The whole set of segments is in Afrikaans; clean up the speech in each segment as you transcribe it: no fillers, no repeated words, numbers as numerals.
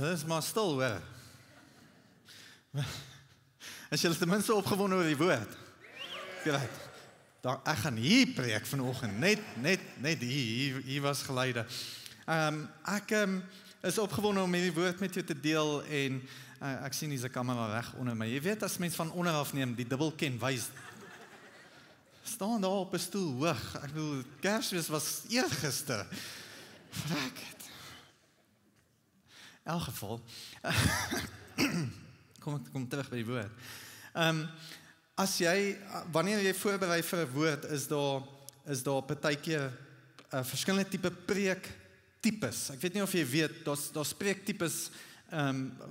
Julle is maar stil, hoor. As julle ten minste opgewonde oor die woord. Right. Dan, ek gaan hier preek vanoggend, net hier was geleide. Ek is opgewonde om hierdie woord met jou te deel en ek sien hier's 'n kamera reg onder my. Jy weet as mens van onder af neem, die dubbel ken wys. Staan daar op 'n stoel hoog. Ek bedoel, Kersfees was eergister. Frek het. In elk geval, kom terug by die woord. Wanneer jy voorberei vir 'n woord, is daar partykeer verskillende tipe preektipes. Ek weet nie of jy weet, daar's preektipes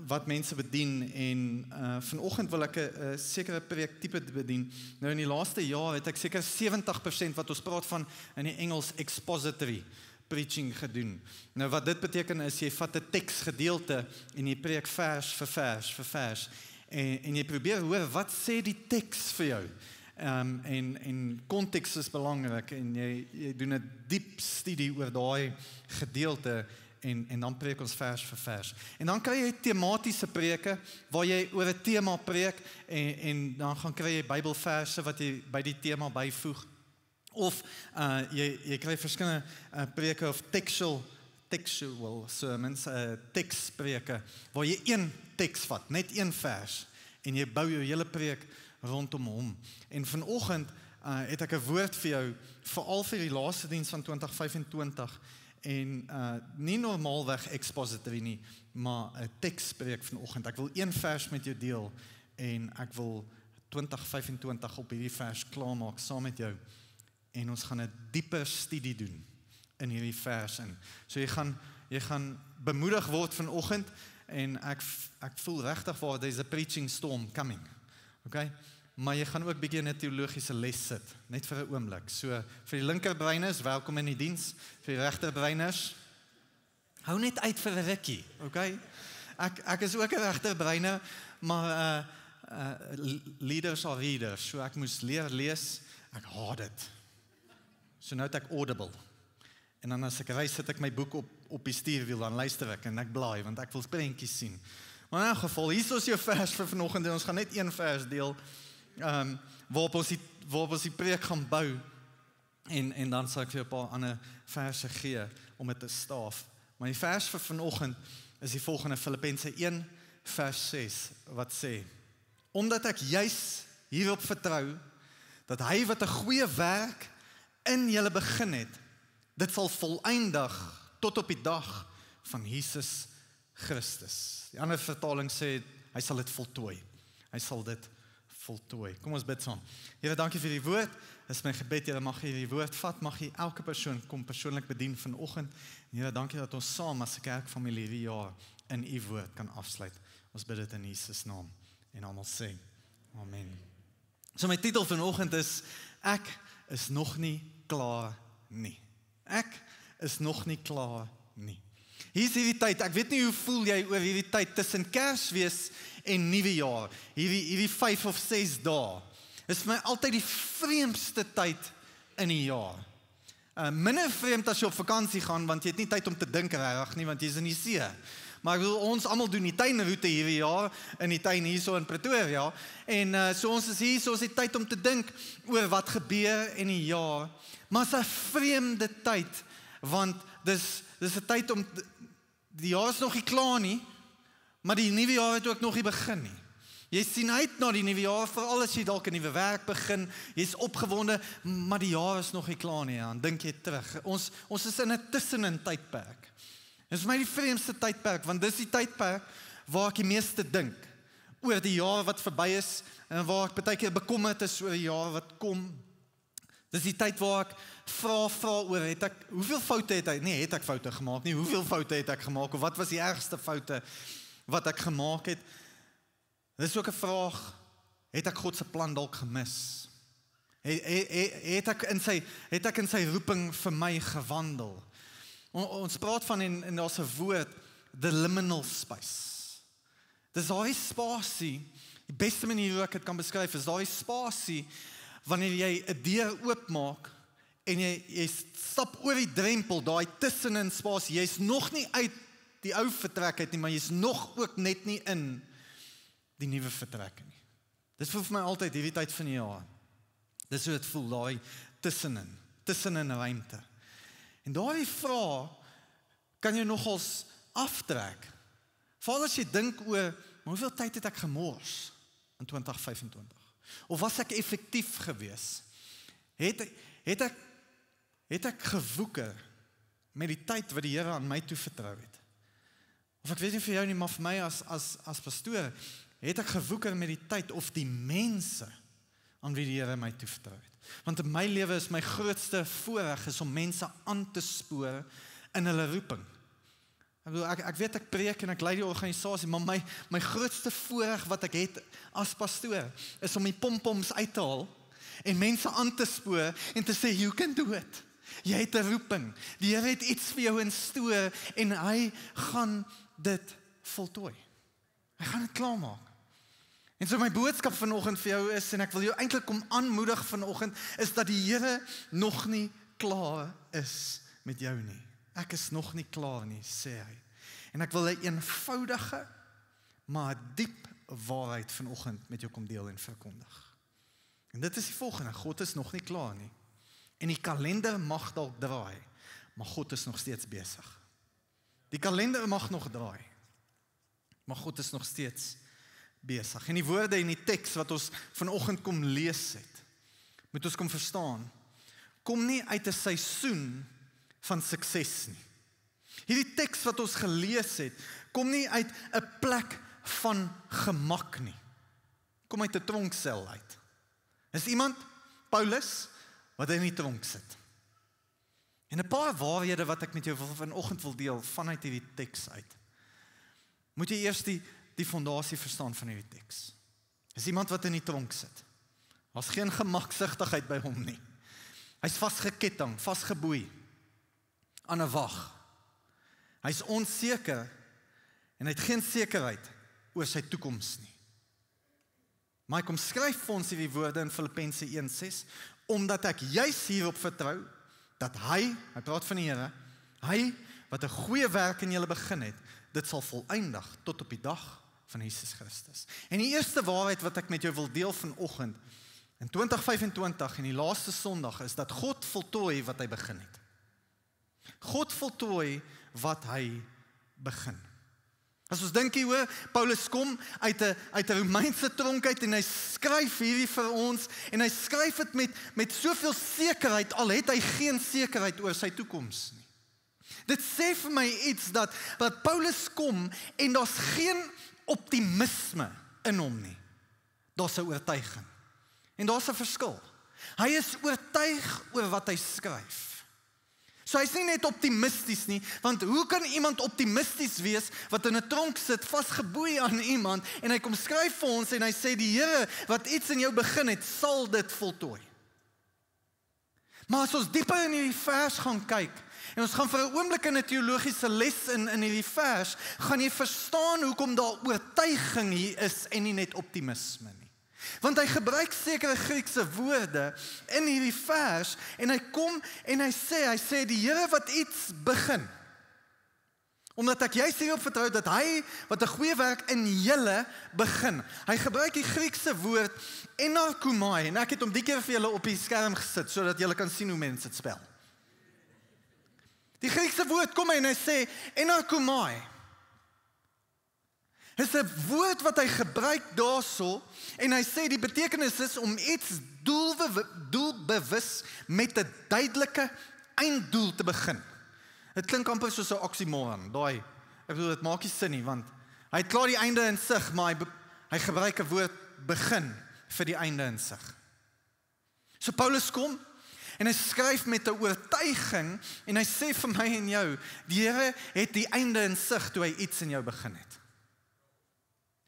wat mense bedien en vanoggend wil ek 'n sekere preektipe bedien. Nou in die laaste jaar het ek seker 70% wat ons praat van in die Engels expository preaching gedoen. Nou wat dit beteken is, jy vat 'n teksgedeelte en jy preek vers vir vers en jy probeer hoor, wat sê die teks vir jou? En konteks is belangrik en jy doen 'n diep studie oor daai gedeelte en dan preek ons vers vir vers. En dan kry jy tematiese preke waar jy oor 'n tema preek en dan gaan kry jy Bybelverse wat jy by die tema byvoeg. Of jy kry verskillende preke of textual sermons, tekspreke, waar jy een teks vat, net een vers, en jy bou jou hele preek rondom hom. En vanoggend het ek 'n woord vir jou, veral vir die laaste diens van 2025, en nie normaalweg expository nie, maar 'n tekspreek vanoggend. Ek wil een vers met jou deel, en ek wil 2025 op hierdie vers klaarmaak saam met jou. En ons gaan 'n dieper studie doen in hierdie vers in. So jy gaan bemoedig word vanoggend en ek voel regtig waar there's a preaching storm coming. Okay? Maar jy gaan ook bietjie 'n teologiese les sit, net vir 'n oomblik. So vir die linkerbreiners, welkom in die diens. Vir die regterbreiners, hou net uit vir 'n rukkie, okay? Ek is ook 'n regterbreiner, maar leaders are readers. So ek moes leer lees. Ek haat dit. So nou het ek Audible. En dan as ek reis, sit ek my boek op die stuurwiel, dan luister ek en ek blaai, want ek wil prentjies sien. Maar in elk geval, hier is jou vers vir vanoggend, en ons gaan net een vers deel, waarop ons die preek gaan bou, en dan sal ek vir 'n paar ander verse gee, om dit te staaf. Maar die vers vir vanoggend is die volgende, Filippense 1, vers 6, wat sê, omdat ek juis hierop vertrou, dat hy wat 'n goeie werk in julle begin het, dit sal voleindig tot op die dag van Jesus Christus. Die ander vertaling sê, hy sal dit voltooi. Hy sal dit voltooi. Kom ons bid saam. Here, dankie vir die woord. Dit is my gebed, Here, mag jy die woord vat, mag jy elke persoon kom persoonlik bedien vanoggend. Here, dankie dat ons saam as 'n kerkfamilie hierdie jaar in u woord kan afsluit. Ons bid dit in Jesus naam. En almal sê, amen. So my titel vanoggend is, ek is nog nie klaar nie. Ek is nog nie klaar nie. Hier is hierdie tyd, ek weet nie hoe voel jy oor hierdie tyd tussen Kersfees en Nuwe Jaar, hierdie 5 of 6 dae. Is vir my altyd die vreemdste tyd in die jaar. Minder vreemd as jy op vakansie gaan, want jy het nie tyd om te dink regtig nie, want jy is in die see. Maar ek bedoel, ons almal doen die tuinroete hierdie jaar, in die tuin hierso in Pretoria, en so ons is hier, so ons het tyd om te dink oor wat gebeur in die jaar, maar is 'n vreemde tyd, want dis 'n tyd om, die jaar is nog nie klaar nie, maar die nuwe jaar het ook nog nie begin nie. Jy sien uit na die nuwe jaar, veral as jy dalk 'n nuwe werk begin, jy's opgewonde, maar die jaar is nog nie klaar nie, dan dink jy terug. Ons is in 'n tussenin tydperk. Dit is my die vreemdste tydperk, want dis die tydperk waar ek die meeste dink oor die jaar wat verby is, en waar ek baie keer bekommerd is oor die jaar wat kom. Dis die tyd waar ek vra oor, hoeveel foute het ek, nee, het ek foute gemaak nie, hoeveel foute het ek gemaak, of wat was die ergste foute wat ek gemaak het? Dis ook 'n vraag, het ek God se plan dalk gemis? Het ek in sy roeping vir my gewandel? Ons praat van, en daar's 'n woord, the liminal space. Dis daai spasie, die beste manier hoe ek dit kan beskryf, is daai spasie, wanneer jy 'n deur oopmaak, en jy stap oor die drempel, daai tussenin spasie, jy's nog nie uit die ou vertrek uit nie, maar jy's nog ook net nie in die nuwe vertrek nie. Dit voel vir my altyd hierdie tyd van die jaar. Dis hoe dit voel, daai tussenin ruimte. En daardie vraag kan jy nogals aftrek. Veral as jy dink oor, maar hoeveel tyd het ek gemors in 2025? Of was ek effektief gewees? Het ek gewoeker met die tyd wat die Here aan my toevertrou het? Of ek weet nie vir jou nie, maar vir my as pastoor, het ek gewoeker met die tyd of die mense aan wie die Here my toevertrou het. Want in my lewe is my grootste voorreg is om mense aan te spoor in hulle roeping. Ek weet ek preek en ek lei die organisasie, maar my grootste voorreg wat ek het as pastoor is om die pompoms uit te haal en mense aan te spoor en te sê, you can do it. Jy het 'n roeping. Die Here het iets vir jou in store en hy gaan dit voltooi. Hy gaan dit klaarmaak. En so my boodskap vanoggend vir jou is, en ek wil jou eintlik kom aanmoedig vanoggend, is dat die Here nog nie klaar is met jou nie. Ek is nog nie klaar nie, sê hy. En ek wil 'n eenvoudige, maar diep waarheid vanoggend met jou kom deel en verkondig. En dit is die volgende, God is nog nie klaar nie. En die kalender mag dalk draai, maar God is nog steeds besig. Die kalender mag nog draai, maar God is nog steeds besig. En die woorde en die teks wat ons vanoggend kom lees het, moet ons kom verstaan, kom nie uit 'n seisoen van sukses nie. Hierdie teks wat ons gelees het, kom nie uit 'n plek van gemak nie. Kom uit 'n tronksel uit. Is iemand, Paulus, wat in die tronk sit. En 'n paar waarhede wat ek met jou vanoggend wil deel vanuit hierdie teks uit. Moet jy eers die fondasie verstaan van hierdie teks. Is iemand wat in die tronk sit. Daar's geen gemaksigtigheid by hom nie. Hy's vasgeketting, vasgeboei aan 'n wag. Hy's onseker en hy het geen sekerheid oor sy toekoms nie. Maar hy kom skryf vir ons hierdie woorde in Filippense 1:6, omdat ek juis hierop vertrou, dat hy praat van die Here, hy wat 'n goeie werk in julle begin het, dit sal volëindig tot op die dag van Jesus Christus. En die eerste waarheid wat ek met jou wil deel vanoggend, in 2025 en die laaste Sondag, is dat God voltooi wat hy begin het. God voltooi wat hy begin. As ons dink hier, Paulus kom uit 'n Romeinse tronk uit en hy skryf hierdie vir ons en hy skryf dit met soveel sekerheid, al het hy geen sekerheid oor sy toekoms nie. Dit sê vir my iets dat Paulus kom en daar's geen optimisme in hom nie. Daar's 'n oortuiging. En daar's 'n verskil. Hy is oortuig oor wat hy skryf. So hy's nie net optimisties nie, want hoe kan iemand optimisties wees wat in 'n tronk sit, vasgeboei aan iemand, en hy kom skryf vir ons en hy sê die Here wat iets in jou begin het, sal dit voltooi. Maar as ons dieper in hierdie vers gaan kyk, en ons gaan vir 'n oomblik in 'n teologiese les in hierdie vers, gaan jy verstaan hoekom daar oortuiging hier is en nie net optimisme nie. Want hy gebruik sekere Griekse woorde in hierdie vers en hy kom en hy sê die Here wat iets begin. Omdat ek juist hierop vertrou dat hy wat 'n goeie werk in julle begin. Hy gebruik die Griekse woord enarkomai en ek het hom die keer vir julle op die skerm gesit sodat julle kan sien hoe mense dit spel. Die Griekse woord kom en hy sê enarkomai. Dit is 'n woord wat hy gebruik daarso en hy sê die betekenis is om iets doelbewus met 'n duidelike einddoel te begin. Dit klink amper soos 'n oxymoron, ek bedoel dit maak nie sin nie, want hy het klaar die einde in sig, maar hy gebruik 'n woord begin vir die einde in sig. So Paulus kom en hy skryf met 'n oortuiging en hy sê vir my en jou, die Here het die einde in sig toe hy iets in jou begin het.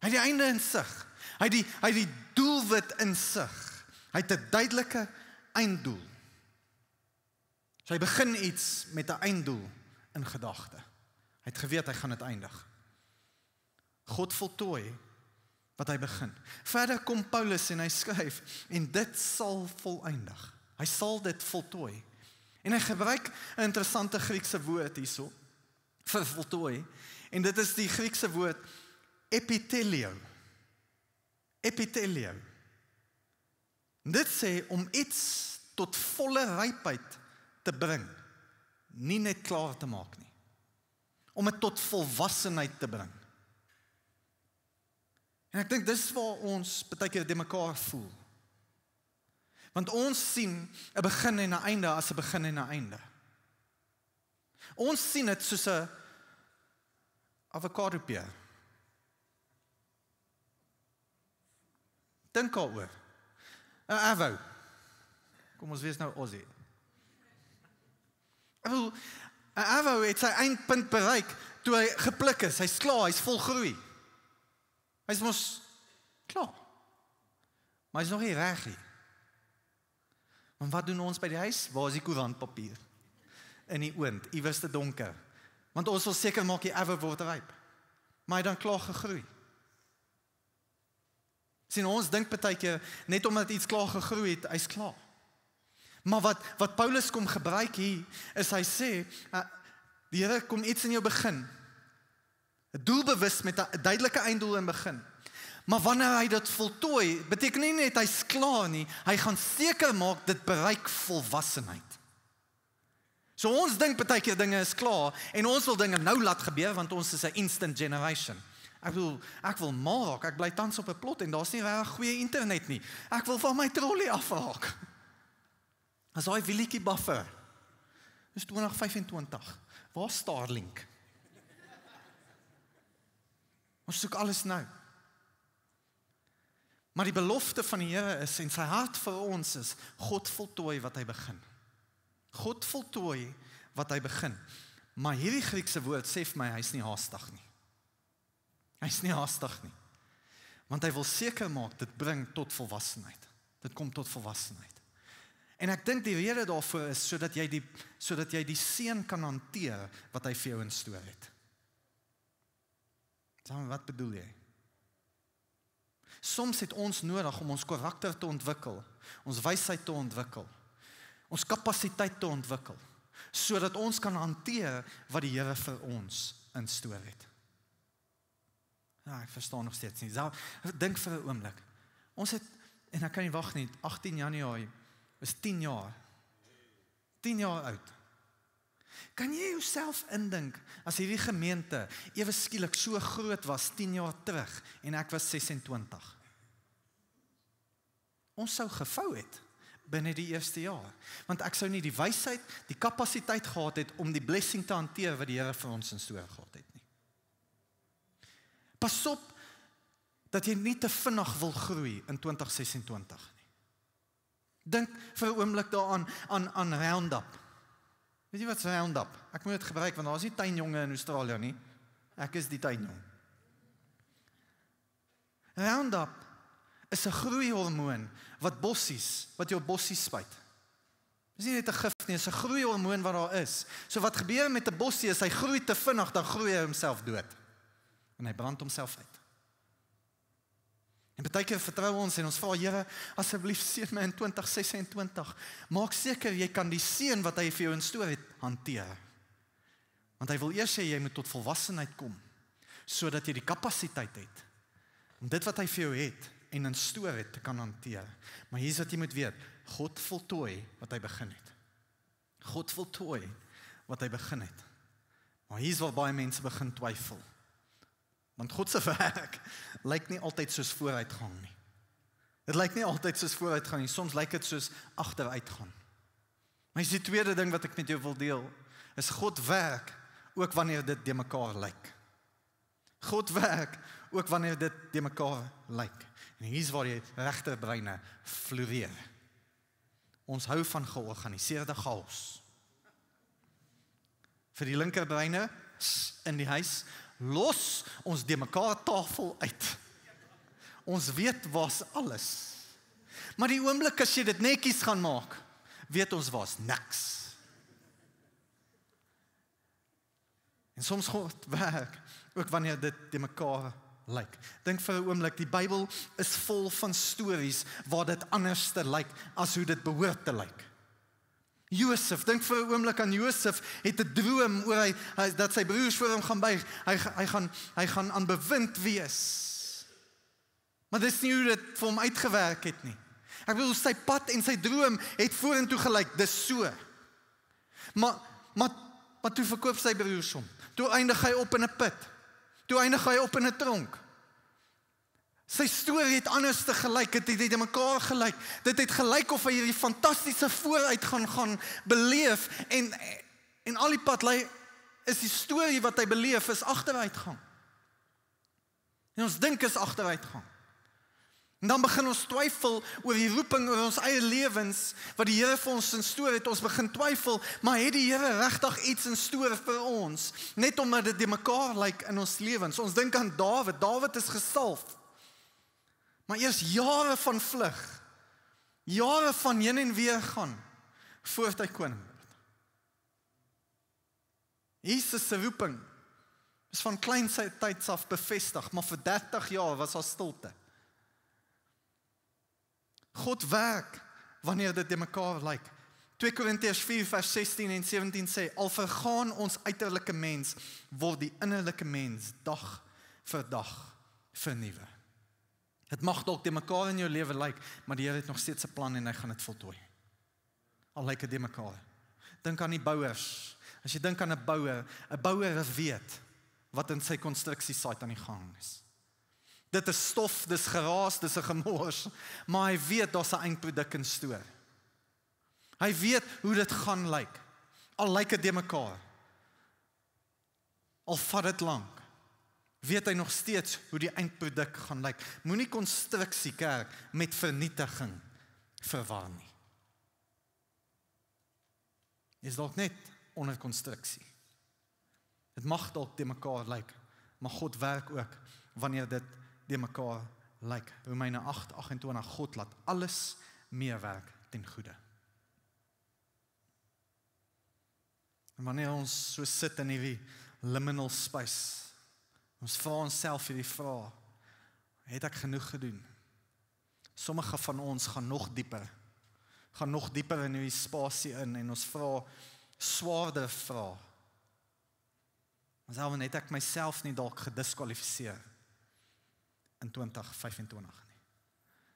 Hy het die einde in sig. Hy het die doelwit in sig. Hy het 'n duidelike einddoel. So hy begin iets met 'n einddoel in gedagte. Hy het geweet hy gaan dit eindig. God voltooi wat hy begin. Verder kom Paulus en hy skryf, en dit sal volëindig. Hy sal dit voltooi. En hy gebruik 'n interessante Griekse woord hierso vir voltooi. En dit is die Griekse woord epithelio. Epithelio. Dit sê om iets tot volle rypheid te bring, nie net klaar te maak nie. Om dit tot volwassenheid te bring. En ek dink dis waar ons baie keer de mekaar voel. Want ons sien 'n begin en 'n einde as 'n begin en 'n einde. Ons sien dit soos 'n avokado peer. Dink daaroor. 'n avo. Kom ons wees nou Aussie. 'n avo het sy eindpunt bereik toe hy gepluk is. Hy's klaar, hy's volgroei. Hy's mos klaar. Maar hy's nog nie reg nie. Want wat doen ons by die huis? Waar is die koerantpapier? In die oond, iewers te donker. Want ons wil seker maak die avo word ryp. Maar hy dan klaar gegroei. Sien, ons dink partykeer, net omdat iets klaar gegroei het, hy's klaar. Maar wat Paulus kom gebruik hier, is hy sê, die Here kom iets in jou begin. 'n Doelbewus met 'n duidelike einddoel in begin. Maar wanneer hy dit voltooi, beteken nie net hy's klaar nie, hy gaan seker maak dit bereik volwassenheid. So ons dink partykeer dinge is klaar, en ons wil dinge nou laat gebeur, want ons is 'n instant generation. Ek wil mal raak, ek bly tans op 'n plot, en daar's nie regtig goeie internet nie. Ek wil van my trolley afraak. As daai wielietjie buffer. Dis 2025. Waar is Starlink? Ons soek alles nou. Maar die belofte van die Here is, en sy hart vir ons is, God voltooi wat hy begin. God voltooi wat hy begin. Maar hierdie Griekse woord sê vir my, hy's nie haastig nie. Hy's nie haastig nie. Want hy wil seker maak, dit bring tot volwassenheid. Dit kom tot volwassenheid. En ek dink die rede daarvoor is, sodat jy die seën kan hanteer, wat hy vir jou instoor het. Wat bedoel jy? Soms het ons nodig om ons karakter te ontwikkel, ons wysheid te ontwikkel, ons kapasiteit te ontwikkel, sodat ons kan hanteer wat die Here vir ons instoor het. Ja, ek verstaan nog steeds nie. Dink vir 'n oomblik. Ons het, en ek kan nie wag nie, 18 Januarie is 10 jaar. 10 jaar oud. Kan jy jouself indink, as hierdie gemeente ewe skielik so groot was 10 jaar terug, en ek was 26? Ons sou gevou het, binne die eerste jaar. Want ek sou nie die wysheid, die kapasiteit gehad het, om die blessing te hanteer, wat die Here vir ons instoor gehad het nie. Pas op, dat jy nie te vinnig wil groei, in 2026 nie. Dink vir 'n oomblik daaraan, aan Roundup. Weet jy wat is Roundup? Ek moet dit gebruik, want daar is nie tuinjonge in Australië nie. Ek is die tuinjong. Roundup is 'n groeihormoon, wat jou bossies spuit. Dis nie net 'n gif nie, dis 'n groeihormoon wat daar is. So wat gebeur met 'n bossie is, hy groei te vinnig, dan groei hy homself dood. En hy brand homself uit. En baie keer vertrou ons en ons vra, Here, asseblief seën my in 2026. Maak seker jy kan die seën wat hy vir jou instoor het, hanteer. Want hy wil eers hê jy moet tot volwassenheid kom, sodat jy die kapasiteit het, om dit wat hy vir jou het, en instoor het, te kan hanteer. Maar hier is wat jy moet weet, God voltooi wat hy begin het. God voltooi wat hy begin het. Maar hier is waar baie mense begin twyfel. Want God se werk lyk nie altyd soos vooruitgang nie. Dit lyk nie altyd soos vooruitgang nie, soms lyk dit soos agteruitgang. Maar die tweede ding wat ek met jou wil deel, is God werk ook wanneer dit de mekaar lyk. God werk ook wanneer dit de mekaar lyk. En hier is waar die regterbreine floreer. Ons hou van georganiseerde chaos. Vir die linkerbreine in die huis, los ons de mekaar tafel uit. Ons weet waar's alles. Maar die oomblik as jy dit netjies gaan maak, weet ons waar's niks. En soms God werk, ook wanneer dit de mekaar lyk. Dink vir 'n oomblik, die Bybel is vol van stories waar dit anders te lyk as hoe dit behoort te lyk. Josef, dink vir 'n oomblik aan Josef, het 'n droom oor dat sy broers voor hom gaan buig. Hy gaan aan bewind wees. Maar dis nie hoe dit vir hom uitgewerk het nie. Ek bedoel, sy pad en sy droom het vorentoe gelyk, dis so. Maar toe verkoop sy broers hom. Toe eindig hy op in 'n put. Toe eindig hy op in 'n tronk. Sy storie het anders te gelyk, het in mekaar gelyk. Dit het gelyk of hy hierdie fantastiese vooruitgang gaan beleef en al die pad lei is die storie wat hy beleef is agteruitgang. En ons dink is agteruitgang. En dan begin ons twyfel oor die roeping oor ons eie lewens wat die Here vir ons in store het. Ons begin twyfel, maar het die Here regtig iets in store vir ons? Net omdat dit mekaar lyk in ons lewens. Ons dink aan Dawid. Dawid is gesalf. Maar eers jare van vlug, jare van heen en weer gaan, voordat hy koning word. Jesus se roeping is van kleintyds af bevestig, maar vir 30 jaar was daar stilte. God werk wanneer dit mekaar lyk. 2 Korintiërs 4 vers 16 en 17 sê, al vergaan ons uiterlike mens, word die innerlike mens dag vir dag vernuwe. Het mag dalk de mekaar in jou lewe lyk, maar die Here het nog steeds 'n plan en hy gaan dit voltooi. Al lyk dit de mekaar. Dink aan die bouers. As jy dink aan 'n bouer weet wat in sy konstruksiesite aan die gang is. Dit is stof, dis geraas, dis 'n gemors, maar hy weet daar's 'n eindproduk in store. Hy weet hoe dit gaan lyk. Al lyk dit de mekaar. Al vat dit lank. Weet hy nog steeds hoe die eindproduk gaan lyk. Moenie konstruksie kerk met vernietiging verwar nie. Is dalk net onder konstruksie. Dit mag dalk de mekaar lyk, maar God werk ook wanneer dit de mekaar lyk. Romeine 8:28, God laat alles meewerk ten goeie. En wanneer ons so sit in hierdie liminal space, ons vra onsself hierdie vraag, het ek genoeg gedoen? Sommige van ons gaan nog dieper in hierdie spasie in en ons vra swaarder vrae. Maar selfs het ek myself nie dalk gediskwalifiseer in 2025 nie.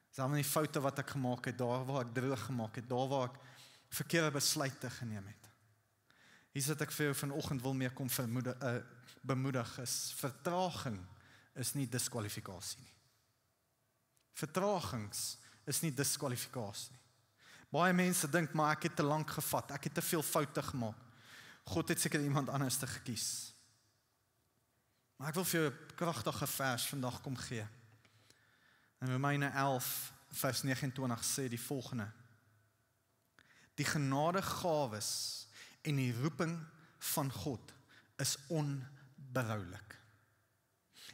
Selfs die foute wat ek gemaak het, daar waar ek droog gemaak het, daar waar ek verkeerde besluite geneem het. Hier sit ek vir jou vanoggend wil meer kom bemoedig is, vertraging is nie diskwalifikasie nie. Vertragings is nie diskwalifikasie nie. Baie mense dink, maar ek het te lank gevat, ek het te veel foute gemaak. God het seker iemand anders te gekies. Maar ek wil vir jou 'n kragtige vers vandag kom gee. In Romeine 11 vers 29 sê die volgende: die genadegawes en die roeping van God is onberoulik.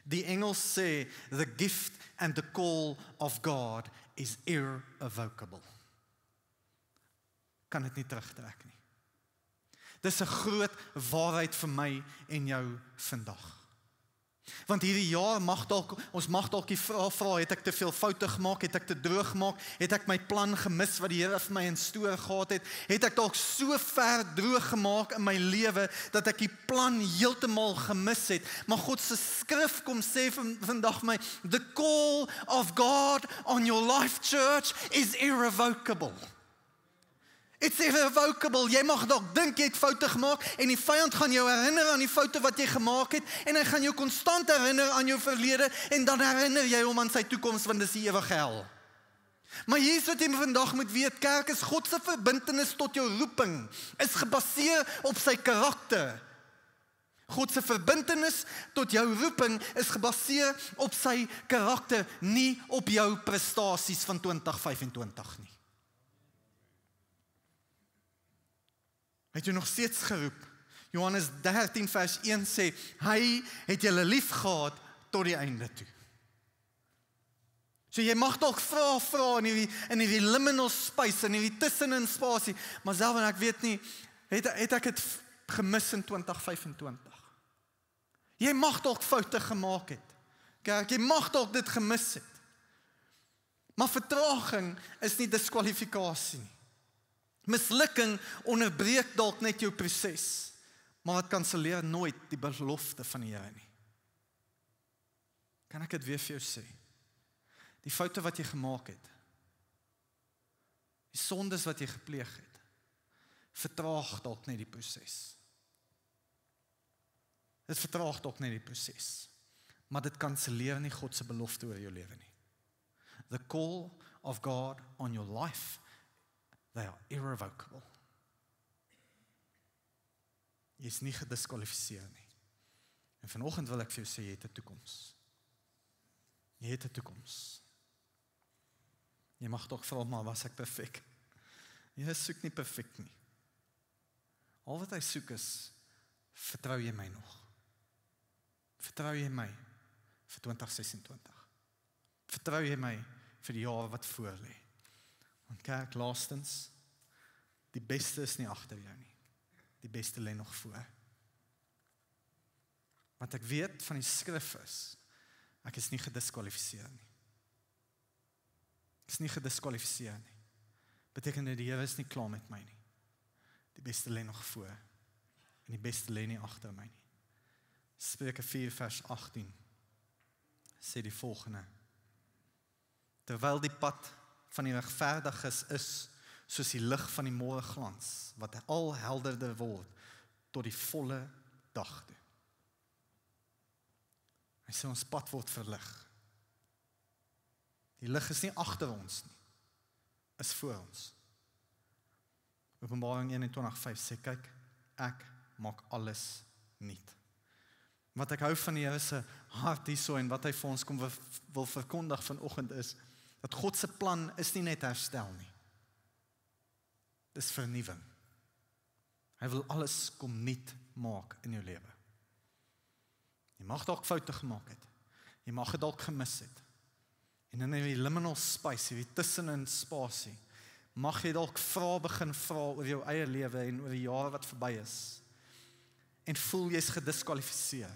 Die Engels sê, the gift and the call of God is irrevocable. Kan dit nie terugtrek nie. Dis 'n groot waarheid vir my en jou vandag. Want hierdie jaar ons mag dalk die vraag vra, het ek te veel foute gemaak, het ek te droog gemaak, het ek my plan gemis wat die Here vir my in store gehad het ek dalk so ver droog gemaak in my lewe, dat ek die plan heeltemal gemis het, maar God se skrif kom sê vandag my, the call of God on your life church is irrevocable. It's irrevocable. Jy mag dalk dink jy het foute gemaak en die vyand gaan jou herinner aan die foute wat jy gemaak het en hy gaan jou konstant herinner aan jou verlede en dan herinner jy hom aan sy toekoms want dis die ewige hel. Maar hier is wat jy vandag moet weet, kerk is God se verbintenis tot jou roeping is gebaseer op sy karakter. God se verbintenis tot jou roeping is gebaseer op sy karakter, nie op jou prestasies van 2025 nie. Hy het jou nog steeds geroep. Johannes 13 vers 1 sê, hy het julle lief gehad tot die einde toe. So jy mag dalk vra in hierdie liminal space, in hierdie tussenin spasie, maar self en ek weet nie, het ek het gemis in 2025. Jy mag dalk foute gemaak het. Kerk, jy mag dalk dit gemis het. Maar vertraging is nie diskwalifikasie nie. Mislukking onderbreek dalk net jou proses, maar dit kanselleer nooit die belofte van die Here nie. Kan ek dit weer vir jou sê? Die foute wat jy gemaak het, die sondes wat jy gepleeg het, vertraag dalk net die proses. Dit vertraag dalk net die proses, maar dit kanselleer nie God se belofte oor jou lewe nie. The call of God on your life, they are irrevocable. Jy is nie gediskwalifiseer nie. En vanoggend wil ek vir jou sê, jy het 'n toekoms. Jy het 'n toekoms. Jy mag toch vra, maar was ek perfek? Jy soek nie perfek nie. Al wat hy soek is, vertrou jy my nog? Vertrou jy my vir 2026? Vertrou jy my vir die jaar wat voor lê? Want kerk, laastens, die beste is nie agter jou nie. Die beste lê nog voor. Wat ek weet van die skrif is, ek is nie gediskwalifiseer nie. Ek is nie gediskwalifiseer nie. Beteken dat die Here is nie klaar met my nie. Die beste lê nog voor. En die beste lê nie agter my nie. Spreuke 4 vers 18 sê die volgende: terwyl die pad van die regverdiges is soos die lig van die môreglans, wat al helderder word tot die volle dag toe. Hy sê ons pad word verlig. Die lig is nie agter ons nie, is voor ons. Openbaring 21:5 sê, kyk, ek maak alles nuut. Wat ek hou van die Here se hart hierso en wat hy vir ons kom wil verkondig vanoggend is, dat God se plan is nie net herstel nie. Dis vernuwing. Hy wil alles kom nuut maak in jou lewe. Jy mag dalk foute gemaak het. Jy mag dit dalk gemis het. En in die liminal space, die tussenin spasie, mag jy dalk begin vra oor jou eie lewe en oor die jare wat verby is. En voel jy's gediskwalifiseer.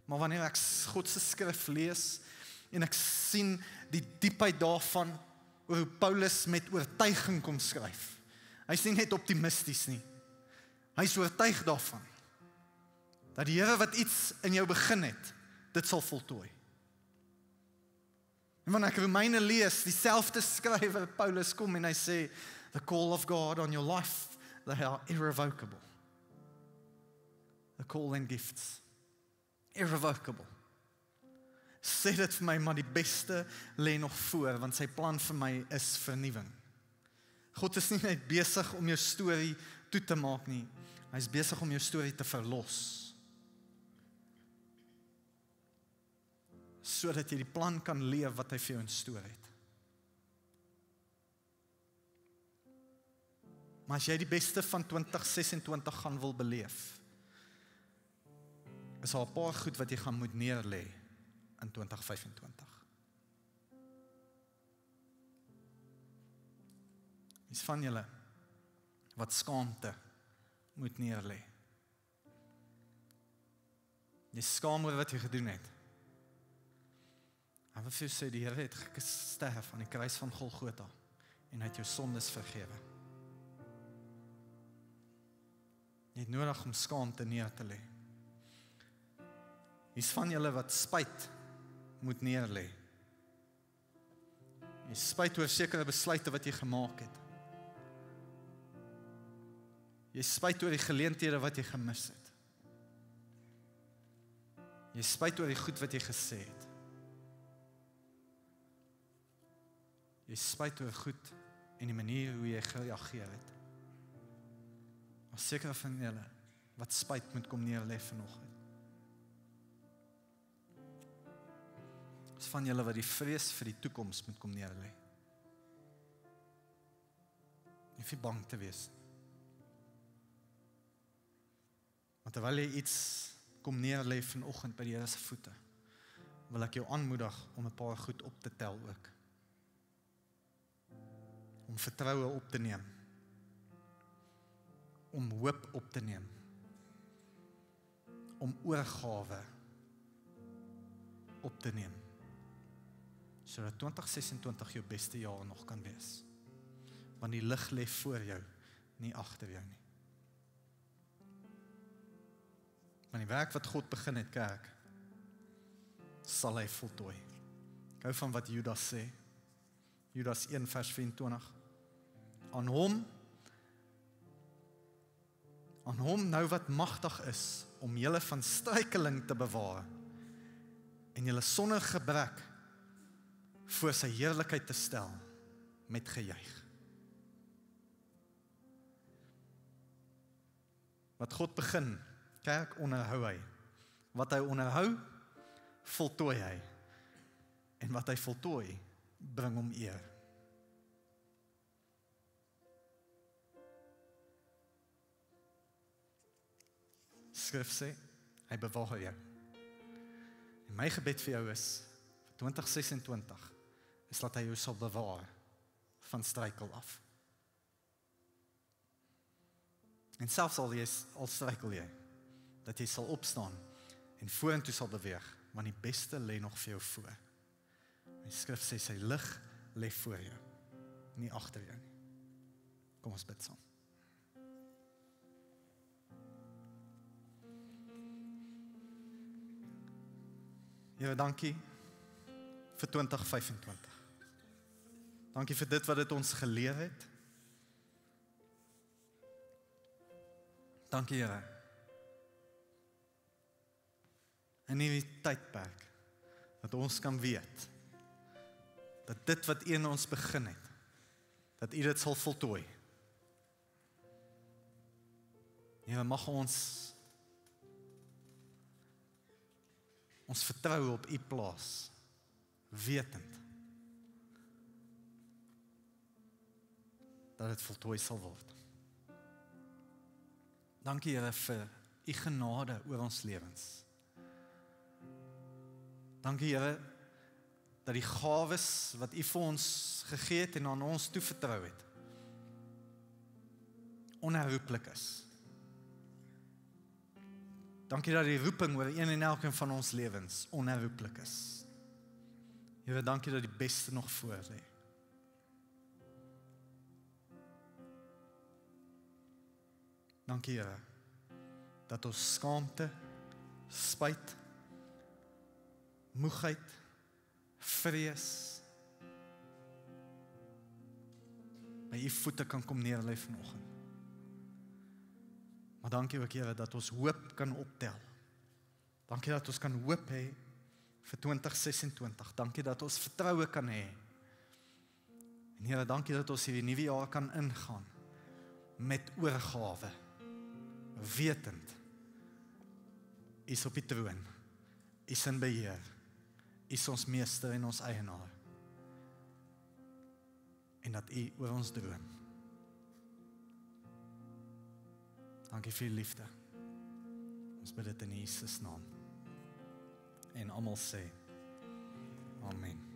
Maar wanneer ek God se skrif lees en ek sien die diepheid daarvan, oor hoe Paulus met oortuiging kom skryf. Hy's nie net optimisties nie. Hy's oortuig daarvan dat die Here wat iets in jou begin het, dit sal voltooi. En wanneer ek Romeine lees, dieselfde skrywer Paulus kom en hy sê, the call of God on your life, they are irrevocable. The call and gifts, irrevocable. Sê dit vir my, maar die beste lê nog voor, want sy plan vir my is vernuwing. God is nie net besig om jou storie toe te maak nie, hy is besig om jou storie te verlos. Sodat jy die plan kan leef wat hy vir jou instoor het. Maar as jy die beste van 2026 gaan wil beleef, is daar 'n paar goed wat jy gaan moet neerlê in 2025. Is van julle wat skaamte moet neerlê. Jy skaam oor wat jy gedoen het. Hy wil vir jou sê, die Here het gesterf aan die kruis van Golgotha en hy het jou sondes vergewe. Jy het nodig om skaamte neer te lê. Is van julle wat spyt moet neerlê. Jy spyt oor sekere besluite wat jy gemaak het. Jy spyt oor die geleenthede wat jy gemis het. Jy spyt oor die goed wat jy gesê het. Jy spyt oor goed en die manier hoe jy gereageer het. Maar sekere van julle wat spyt moet kom neerlê vanoggend. Is van julle wat die vrees vir die toekoms moet kom neerlê. Nie vir bang te wees. Maar terwyl jy iets kom neerlê vanoggend by die Here se voete, wil ek jou aanmoedig om 'n paar goed op te tel ook. Om vertroue op te neem. Om hoop op te neem. Om oorgawe op te neem. Sodat 2026 jou beste jaar nog kan wees. want die lig lê voor jou, nie agter jou nie. Want die werk wat God begin het, kerk, sal hy voltooi. Ek hou van wat Judas sê, Judas 1 vers 24, aan hom nou wat magtig is, om julle van struikeling te bewaar, en julle sonder gebrek, voor sy heerlikheid te stel, met gejuig. Wat God begin, kerk, onderhou hy. Wat hy onderhou, voltooi hy. En wat hy voltooi, bring hom eer. Skrif sê, hy bewaar jou. En my gebed vir jou is, vir 2026, is dat hy jou sal bewaar, van struikel af. En selfs al struikel jy, dat jy sal opstaan, en vorentoe sal beweeg, want die beste lê nog vir jou voor. Die skrif sê, sy lig lê voor jou, nie agter jou nie. Kom ons bid saam. Here, dankie vir 2025. Dankie vir dit wat dit ons geleer het. Dankie, Here. In hierdie tydperk, dat ons kan weet, dat dit wat U in ons begin het, dat U dit sal voltooi. Here, mag ons vertroue op U plaas, wetend, dat dit voltooi sal word. Dankie, Here, vir U genade oor ons lewens. Dankie, Here, dat die gawes wat U vir ons gegee het en aan ons toevertrou het, onherroepelik is. Dankie dat die roeping oor een en elkeen van ons lewens onherroepelik is. Here, dankie dat die beste nog voor lê. Dankie, Here, dat ons skaamte, spyt, moegheid, vrees by U voete kan kom neerlê vanoggend. Maar dankie ook, Here, dat ons hoop kan optel. Dankie dat ons kan hoop hê vir 2026. Dankie dat ons vertroue kan hê. En Here, dankie dat ons hierdie nuwe jaar kan ingaan met oorgawe, wetend, U is op die troon, U is in beheer, U is ons meester en ons eienaar. En dat U oor ons droom. Dankie vir die liefde. Ons bid dit in Jesus naam. En almal sê, Amen.